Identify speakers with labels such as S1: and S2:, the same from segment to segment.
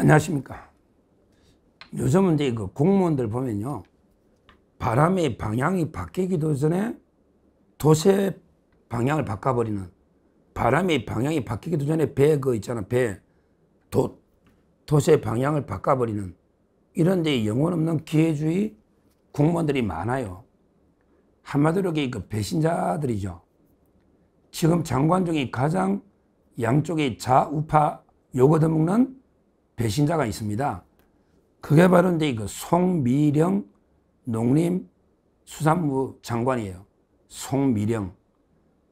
S1: 안녕하십니까. 요즘은 이제 그 공무원들 보면요, 바람의 방향이 바뀌기도 전에 도세 방향을 바꿔버리는, 바람의 방향이 바뀌기도 전에 배 있잖아, 배 도세 방향을 바꿔버리는 이런 데 영혼 없는 기회주의 공무원들이 많아요. 한마디로 그 배신자들이죠. 지금 장관 중에 가장 양쪽에 좌우파 욕 얻어먹는 배신자가 있습니다. 그게 바로 이제 그 송미령 농림수산부 장관이에요. 송미령.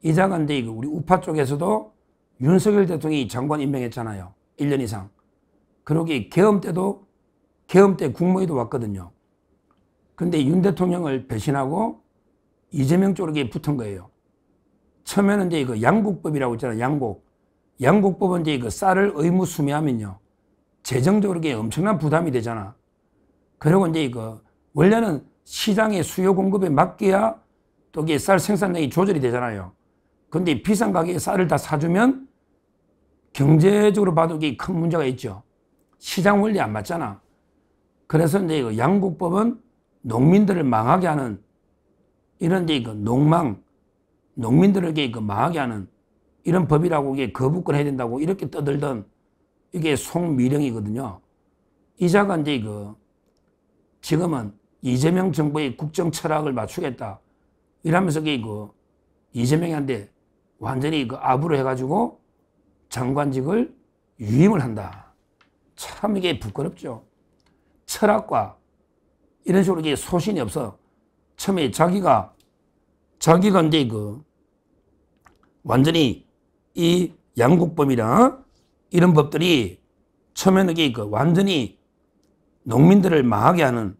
S1: 이 자가 이제 우리 우파 쪽에서도 윤석열 대통령이 장관 임명했잖아요. 1년 이상. 그러기 계엄 때 국무회의도 왔거든요. 근데 윤 대통령을 배신하고 이재명 쪽에 붙은 거예요. 처음에는 이제 그 양국법이라고 있잖아요. 양국법은 이제 그 쌀을 의무 수매하면요, 재정적으로 엄청난 부담이 되잖아. 그리고 이제 원래는 시장의 수요 공급에 맞게야 또 이게 쌀 생산량이 조절이 되잖아요. 근데 비싼 가격에 쌀을 다 사주면 경제적으로 봐도 이게 큰 문제가 있죠. 시장 원리 안 맞잖아. 그래서 이제 양국법은 농민들을 망하게 하는 이런 이제 농민들에게 망하게 하는 이런 법이라고 이게 거부권 해야 된다고 이렇게 떠들던 이게 송미령이거든요. 이 자가 이제 지금은 이재명 정부의 국정 철학을 맞추겠다 이러면서 이재명한테 완전히 아부를 해가지고 장관직을 유임을 한다. 참 이게 부끄럽죠. 철학과 이런 식으로 이게 소신이 없어. 처음에 자기가 이제 완전히 이 양국법이랑 이런 법들이 처음에는 완전히 농민들을 망하게 하는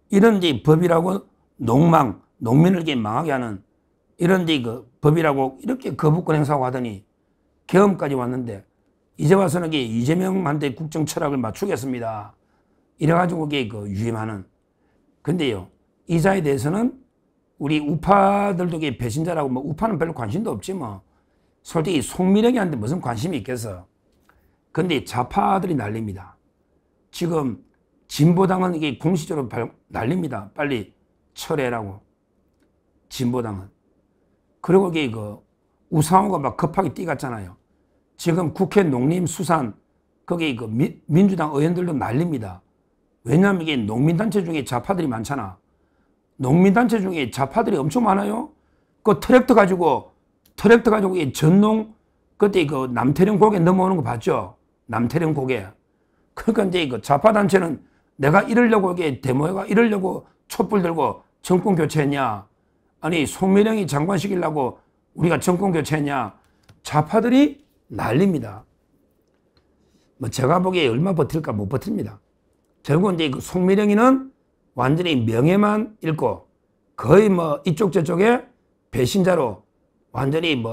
S1: 이런 이제 법이라고 농민을 망하게 하는 이런 이제 법이라고 이렇게 거부권 행사하고 하더니 계엄까지 왔는데 이제 와서는 이재명한테 국정 철학을 맞추겠습니다. 이래가지고 유임하는. 근데요, 이 자에 대해서는 우리 우파들도 배신자라고 우파는 별로 관심도 없지 솔직히 송미령이한테 무슨 관심이 있겠어. 근데 좌파들이 난립니다. 지금 진보당은 이게 공식적으로 난립니다. 빨리 철회라고. 진보당은. 그리고 우상호가 막 급하게 뛰갔잖아요. 지금 국회 농림수산 거기 민주당 의원들도 난립니다. 왜냐하면 이게 농민단체 중에 좌파들이 많잖아. 농민단체 중에 좌파들이 엄청 많아요. 그 트랙터 가지고 전농 그때 남태령 고개 넘어오는 거 봤죠? 남태령 고개. 그러니까 이제 좌파단체는 내가 이러려고 데모가 이러려고 촛불 들고 정권 교체했냐? 아니 송미령이 장관 시키려고 우리가 정권 교체했냐? 좌파들이 난립니다. 제가 보기에 얼마 버틸까 못 버팁니다. 결국은 이제 송미령이는 완전히 명예만 잃고 거의 이쪽 저쪽에 배신자로 완전히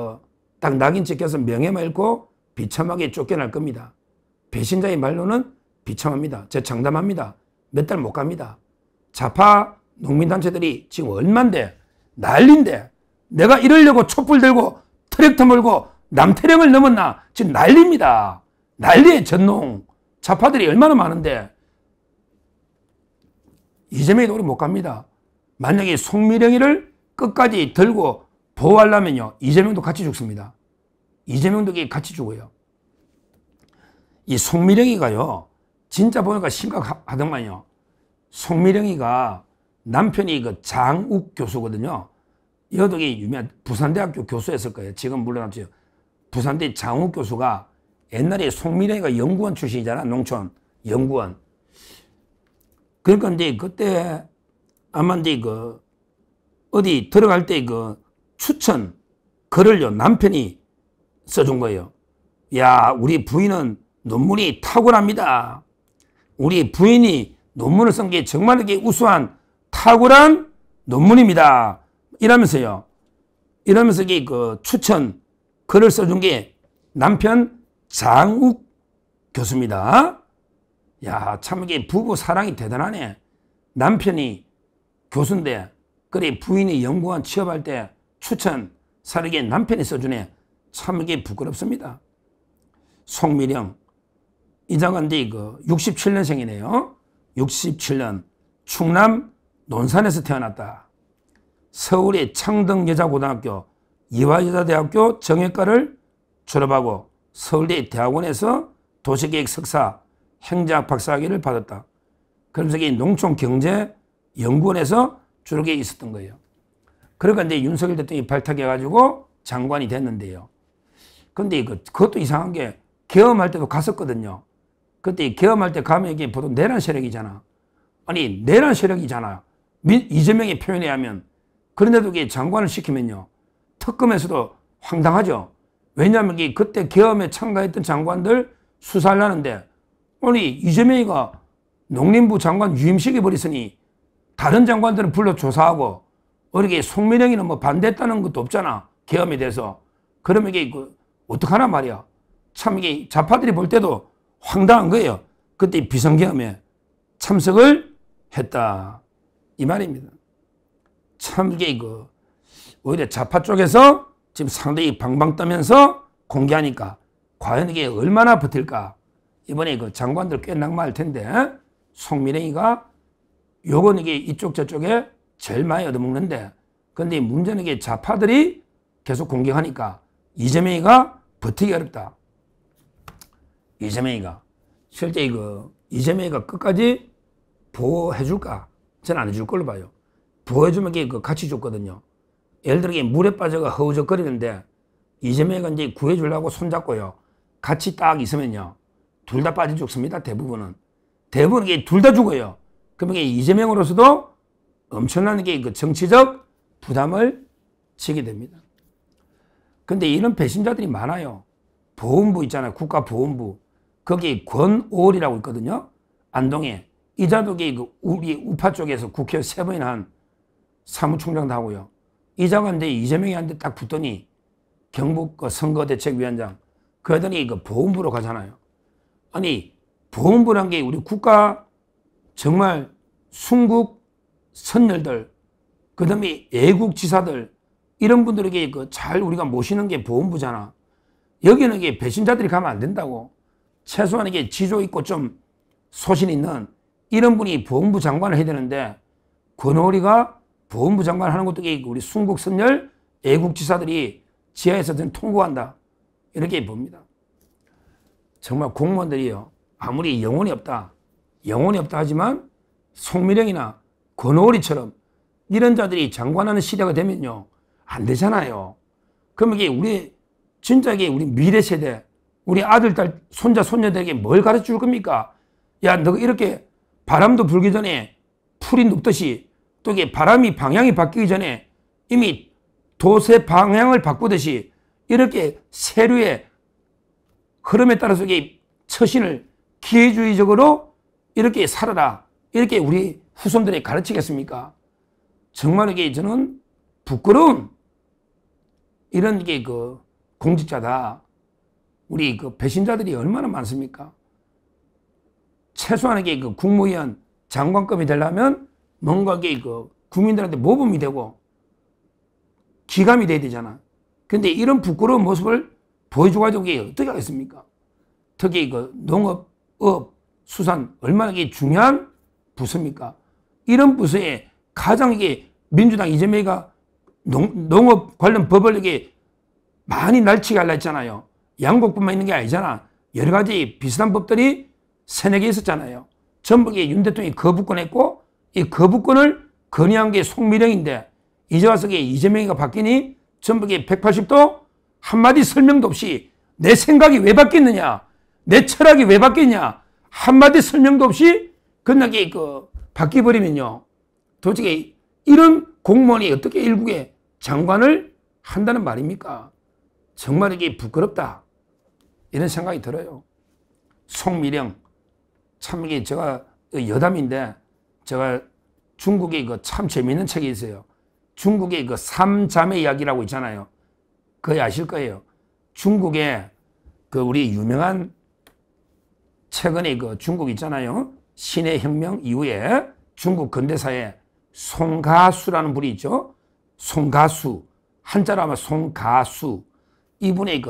S1: 딱 낙인 찍혀서 명예만 잃고 비참하게 쫓겨날 겁니다. 배신자의 말로는 비참합니다. 제가 장담합니다. 몇 달 못 갑니다. 좌파 농민단체들이 지금 얼만데 난린데 내가 이러려고 촛불 들고 트랙터 몰고 남태령을 넘었나 지금 난립니다. 난리의 전농 좌파들이 얼마나 많은데 이재명이 오래 못 갑니다. 만약에 송미령이를 끝까지 들고 보호하려면요, 이재명도 같이 죽습니다. 이재명도 같이 죽어요. 이 송미령이가요, 진짜 보니까 심각하더만요. 송미령이가 남편이 장욱 교수거든요. 여덕이 유명한 부산대학교 교수였을 거예요. 지금 물러났죠. 부산대 장욱 교수가 옛날에 송미령이가 연구원 출신이잖아. 농촌 연구원. 그러니까 이제 그때 아마 이제 어디 들어갈 때 추천 글을요, 남편이 써준 거예요. 야, 우리 부인은 논문이 탁월합니다. 우리 부인이 논문을 쓴 게 정말 이게 우수한 탁월한 논문입니다. 이러면서요. 이러면서 추천 글을 써준 게 남편 장욱 교수입니다. 야, 참 이게 부부 사랑이 대단하네. 남편이 교수인데 그래 부인이 연구원 취업할 때 추천 사르게 남편이 써주네. 참 이게 부끄럽습니다. 송미령 이자가 이제 67년생이네요. 67년 충남 논산에서 태어났다. 서울의 창덕여자고등학교, 이화여자대학교 정외과를 졸업하고 서울대 대학원에서 도시계획 석사, 행정학 박사학위를 받았다. 그러면서 농촌경제연구원에서 주로 있었던 거예요. 그러니까 이제 윤석열 대통령이 발탁해가지고 장관이 됐는데요. 근데 그것도 이상한 게 계엄할 때도 갔었거든요. 그때 계엄할 때 가면 이게 보통 내란 세력이잖아. 아니, 내란 세력이잖아. 이재명의 표현에 하면. 그런데도 이게 장관을 시키면요. 특검에서도 황당하죠. 왜냐하면 그때 계엄에 참가했던 장관들 수사를 하는데, 아니, 이재명이가 농림부 장관 유임시켜 버렸으니 다른 장관들은 불러 조사하고, 이렇게 송민영이는 뭐 반대했다는 것도 없잖아. 계엄에 대해서. 그러면 이게 어떡하나 말이야. 참 이게 좌파들이 볼 때도 황당한 거예요. 그때 비상계엄에 참석을 했다. 이 말입니다. 참 이게 오히려 좌파 쪽에서 지금 상당히 방방 떠면서 공개하니까 과연 이게 얼마나 버틸까. 이번에 장관들 꽤 낙마할 텐데 송민영이가 요건 이게 이쪽 저쪽에 제일 많이 얻어먹는데, 근데 문제는 이게 좌파들이 계속 공격하니까 이재명이가 버티기 어렵다. 이재명이가 실제 이재명이가 끝까지 보호해줄까? 저는 안 해줄 걸로 봐요. 보호해주면 이게 같이 줬거든요. 예를 들어 물에 빠져가 허우적거리는데 이재명이가 이제 구해주려고 손잡고요. 같이 딱 있으면요. 둘 다 빠져 죽습니다. 대부분은 이게 둘 다 죽어요. 그러면 이게 이재명으로서도 엄청난 게 정치적 부담을 지게 됩니다. 근데 이런 배신자들이 많아요. 보훈부 있잖아요. 국가보훈부. 거기 권오월이라고 있거든요. 안동에. 이자독이 우리 우파 쪽에서 국회의원 3번이나 한 사무총장도 하고요. 이자가 이제 이재명이한테 딱 붙더니 경북 선거대책위원장. 그러더니 보훈부로 가잖아요. 아니, 보훈부란 게 우리 국가 정말 순국 선열들, 그 다음에 애국지사들, 이런 분들에게 잘 우리가 모시는 게 보훈부잖아. 여기는 이게 배신자들이 가면 안 된다고. 최소한 이게 지조 있고 좀 소신 있는 이런 분이 보훈부 장관을 해야 되는데, 권오리가 보훈부 장관 하는 것도 우리 순국 선열 애국지사들이 지하에서 통고한다. 이렇게 봅니다. 정말 공무원들이요. 아무리 영혼이 없다 하지만 송민영이나 권오리처럼 이런 자들이 장관하는 시대가 되면요. 안 되잖아요. 그럼 이게 진짜 우리 미래 세대, 우리 아들, 딸, 손자, 손녀들에게 뭘 가르쳐 줄 겁니까? 야, 너 이렇게 바람도 불기 전에 풀이 눕듯이 또 이게 바람이 방향이 바뀌기 전에 이미 도세 방향을 바꾸듯이 이렇게 세류의 흐름에 따라서 이게 처신을 기회주의적으로 이렇게 살아라. 이렇게 우리 후손들에게 가르치겠습니까? 정말 이게 저는 부끄러운 이런 게 공직자다. 우리 배신자들이 얼마나 많습니까? 최소한 이게 국무위원 장관급이 되려면 뭔가 이게 국민들한테 모범이 되고 기감이 돼야 되잖아. 근데 이런 부끄러운 모습을 보여줘가지고 이게 어떻게 하겠습니까? 특히 농업, 업, 수산 얼마나 이게 중요한 부서입니까? 이런 부서에 가장 이게 민주당 이재명이가 농업 관련 법을 이게 많이 날치게 하려 했잖아요. 양곡법만 있는 게 아니잖아. 여러 가지 비슷한 법들이 3-4개 있었잖아요. 전부 윤 대통령이 거부권했고 이 거부권을 건의한 게 송민영인데 이제 와서 이재명이가 바뀌니 전부 180도 한마디 설명도 없이 내 생각이 왜 바뀌었느냐, 내 철학이 왜 바뀌었냐 한마디 설명도 없이 끝나게 바뀌어버리면요. 도대체 이런 공무원이 어떻게 일국의 장관을 한다는 말입니까? 정말 이게 부끄럽다. 이런 생각이 들어요. 송미령. 참 이게 제가 여담인데 제가 중국에 참 재미있는 책이 있어요. 중국의 삼자매 이야기라고 있잖아요. 그거 아실 거예요. 중국에 우리 유명한 최근에 중국 있잖아요. 신의 혁명 이후에 중국 근대사에 송가수라는 분이 있죠. 송가수. 한자로 하면 송가수. 이분의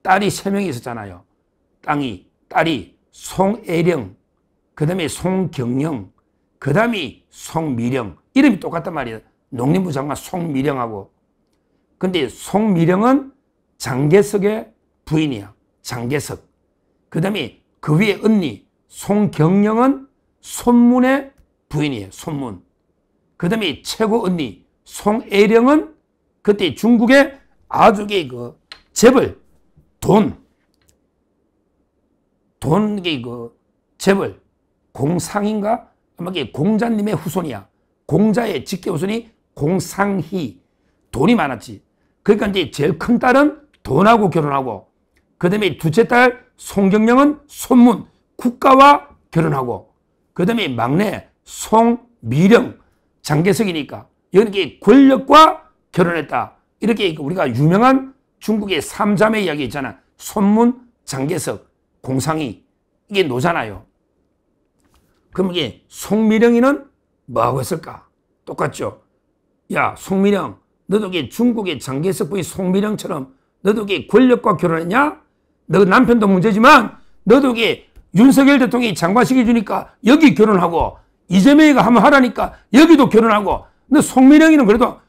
S1: 딸이 3명이 있었잖아요. 딸이 송애령, 그 다음에 송경영, 그 다음에 송미령. 이름이 똑같단 말이에요. 농림부 장관 송미령하고. 근데 송미령은 장개석의 부인이야. 장개석. 그 다음에 그 위에 언니 송경영은 손문의 부인이에요. 손문. 그 다음에 최고 언니 송애령은 그때 중국의 아주 그 재벌, 재벌, 공상인가? 아마 공자님의 후손이야. 공자의 직계 후손이 공상희. 돈이 많았지. 그러니까 이제 제일 큰 딸은 돈하고 결혼하고, 그 다음에 둘째 딸 송경영은 손문, 국가와 결혼하고, 그 다음에 막내 송미령, 장개석이니까 여기 권력과 결혼했다. 이렇게 우리가 유명한 중국의 삼자매 이야기 있잖아. 손문, 장개석, 공상희. 이게 노잖아요. 그럼 이게 송미령이는 뭐하고 했을까? 똑같죠. 야, 송미령, 너도 이게 중국의 장개석 부인 송미령처럼 너도 이게 권력과 결혼했냐? 너 남편도 문제지만 너도 이게 윤석열 대통령이 장관시켜주니까 여기 결혼하고, 이재명이가 한번 하라니까 여기도 결혼하고, 너 송미령이는 그래도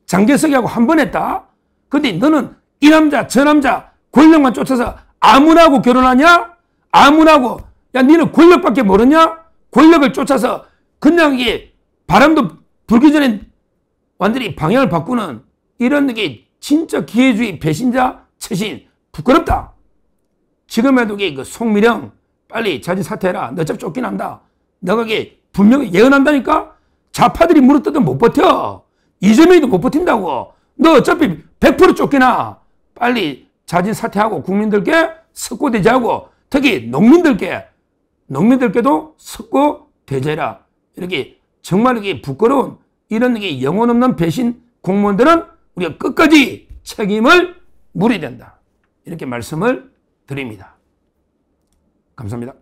S1: 장개석이하고 한 번 했다? 근데 너는 이 남자 저 남자 권력만 쫓아서 아무나하고 결혼하냐? 아무나하고. 야, 너는 권력밖에 모르냐? 권력을 쫓아서 그냥 이게 바람도 불기 전에 완전히 방향을 바꾸는 이런 게 진짜 기회주의 배신자 최신. 부끄럽다. 지금에도 그 송미령 빨리 자진 사퇴해라. 너 어차피 쫓겨난다. 너가 이게 분명히 예언한다니까? 좌파들이 물어뜯어도 못 버텨. 이재명이도 못 버틴다고. 너 어차피 100% 쫓겨나. 빨리 자진 사퇴하고 국민들께 석고대죄하고, 특히 농민들께도 석고대죄라. 이렇게 정말 이게 부끄러운 이런 게 영혼 없는 배신 공무원들은 우리가 끝까지 책임을 물어야 된다. 이렇게 말씀을 드립니다. 감사합니다.